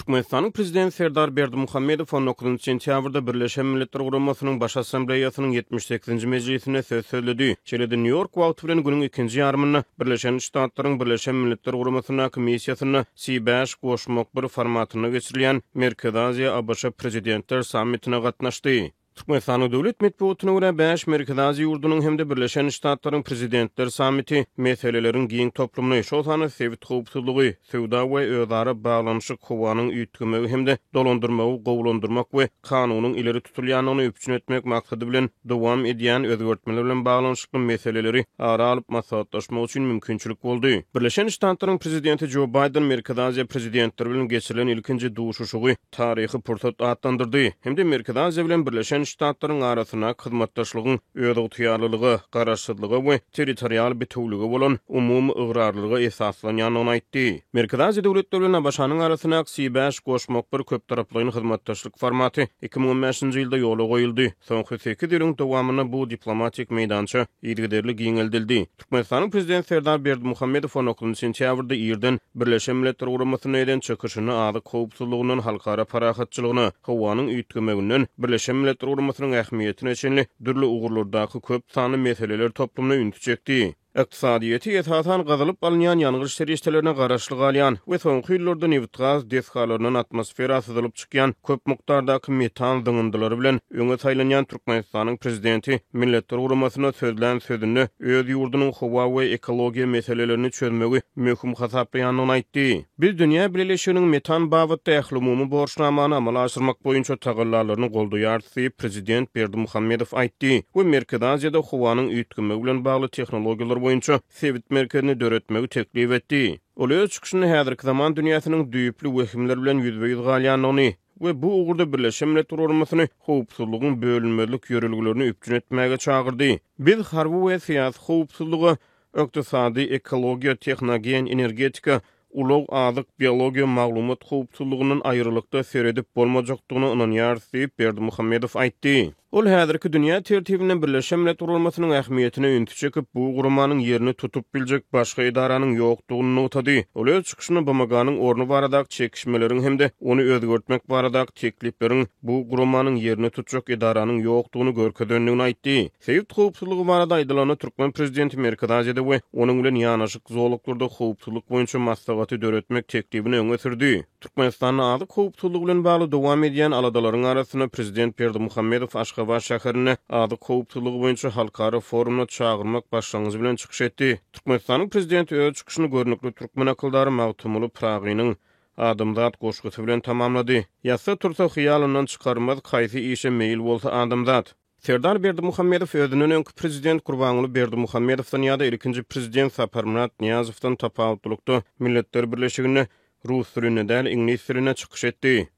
Türkmenistanyň prezidenti Serdar Berdimuhammedow 19 sentýabrda Birleşen Milletler Guramasynyň Baş Assambleýasynyň 78-nji mejlisine söz söyledi. Şeýle New York wagty bilen günüň 2-nji ýarmyny Birleşen Ştatlaryň Birleşen Milletler Guramasyna komissiýasyna C5 goşmak bir formatyna geçirilýän Merkezi Aziýa ABŞ prezidentler sammitine gatnaşdy. Türkmenistanyň döwlet medeniýetine görä 5 Merkezi Aziýa ýurdunyň hemde Birleşen Ştatlaryň prezidentler sammiti meselelerin giň toplumyny şolsany sewit howpsuzlygy, sowda we özara baglanyşy howanyň üýtgümegi hemde dolandyrmagy gowlandyrmak we kanunyň ileri tutulýanyny öpçün etmek maksady bilen dowam edýän özgertmeler bilen baglanyşykly meseleleri ara alyp maslahatlaşmak üçin mümkinçilik boldy. Birleşen Ştatlaryň prezidenti Joe Biden Merkezi Aziýa prezidentleri bilen geçirilen ilkinji duşuşugy taryhy pursat adlandyrdy. Hemde Merkezi Aziýa bilen Birleşen Ştatlaryň arasyna hyzmatdaşlygyň öýde tutýarlylygy, garaşsyzlygy we territorial bütünlügi bolan umumy ıgrarlygy esaslanýanyny aýtdy. Merkezi Aziýa döwletleri bilen ABŞ-nyň arasyna C5 goşmak bir köp taraply hyzmatdaşlyk formaty 2015-nji ýylda ýola goýuldy. Soňky 8 ýylyň dowamyna bu diplomatik meýdança ýygyderli giňeldildi. Türkmenistanyň prezidenti Serdar Berdimuhammedow 19 sentýabrda ýerden Birleşen Milletler Guramasyna eden çykyşyny azyk howpsuzlygynyň halkara parahatçylygyny, howanyň üýtgemeginden Birleşen Milletler Guramasynyň ähmiýetine çenli dürli ugurlardaky köp sany meseleler toplumyna üntü çekdi. Iqtisadiýety ýetatan gazalyp alınýan ýangır şeriştelerine garaşlyk alýan we soňky ýyllarda neft gaz deshalarynyň atmosfera syzylyp çykýan köp mukdardaky metan dıngındylary bilen öňe taýlanýan Türkmenistanyň prezidenti Milletler Guramasyna sözlän sözüni öz ýurdunyň howa we ekologiýa meselelerini çözmegi möhüm hasaplaýanyny aýtdy. Biz dünýä birleşiginiň metan babatda ählumumy borçnamany amala aşyrmak boýunça tagallarlaryny goldaýar diýip prezident Berdimuhammedow aýtdy. Bu Merkezi Aziýada howanyň üýtgümegi bilen bagly tehnologiýalar boyunca sewit merkezini döretmegi teklif etdi. Ol öz çykyşyny häzirki zaman dünýäsiniň düýüpli wehimler bilen ýüzbeýiz galýanyny we bu ugurda Birleşen Milletler Guramasyny howpsuzlygyň bölünmelik ýörelgilerini öpçün etmäge çagyrdy. Biz harby we syýasy howpsuzlygy, ykdysady, ekologiýa, tehnologiýa, energetika, ulug azyk, biologiýa, maglumat howpsuzlygynyň aýrylykda seredip bolmajakdygyny ynanýar diýip Berdimuhammedow aýtdy. Ol häzirki dünýä tertibinden Birleşen Milletler Guramasynyň ähmiýetine üntü çekip bu guramanyň ýerini tutup biljek başga edaranyň ýokdugyny notady. Ol öz çykyşyny BMG-nyň ornu baradaky çekişmeleriň hemde onu özgertmek baradaky teklifleriň bu guramanyň ýerini tutjak edaranyň ýokdugyny görkezdenligini aýtdy. Sewit howpsuzlygy barada aýdylany Türkmen prezidenti Merkezi Aziýada we onuň bilen ýanaşyk zowluklarda howpsuzlyk boýunça maslahaty döretmek teklifini öňe sürdi. Türkmenistanyň azyk howpsuzlygy bilen bagly dowam edýän aladalaryň arasyna prezident Berdimuhammedow Aşgabat şäherine azyk howpsuzlygy boýunça halkara forumna çagyrmak başlangyjy bilen çykyş etdi. Türkmenistanyň prezidenti öz çykyşyny görnükli türkmen akıldary Magtumly Pragynyň adamzat goşgusy bilen tamamlady. Ýasa tursa hyýalyndan çykarmaz kaýsy işe meýil bolsa adamzat. Serdar Berdimuhammedow özünden öňkü prezident Gurbanuly Berdimuhammedowdan ýa-da ilkinji prezident Saparmurat Niyazowdan tapawutlukda Milletler Birleşigine rus dilinde däl ingliz diline çykyş etdi.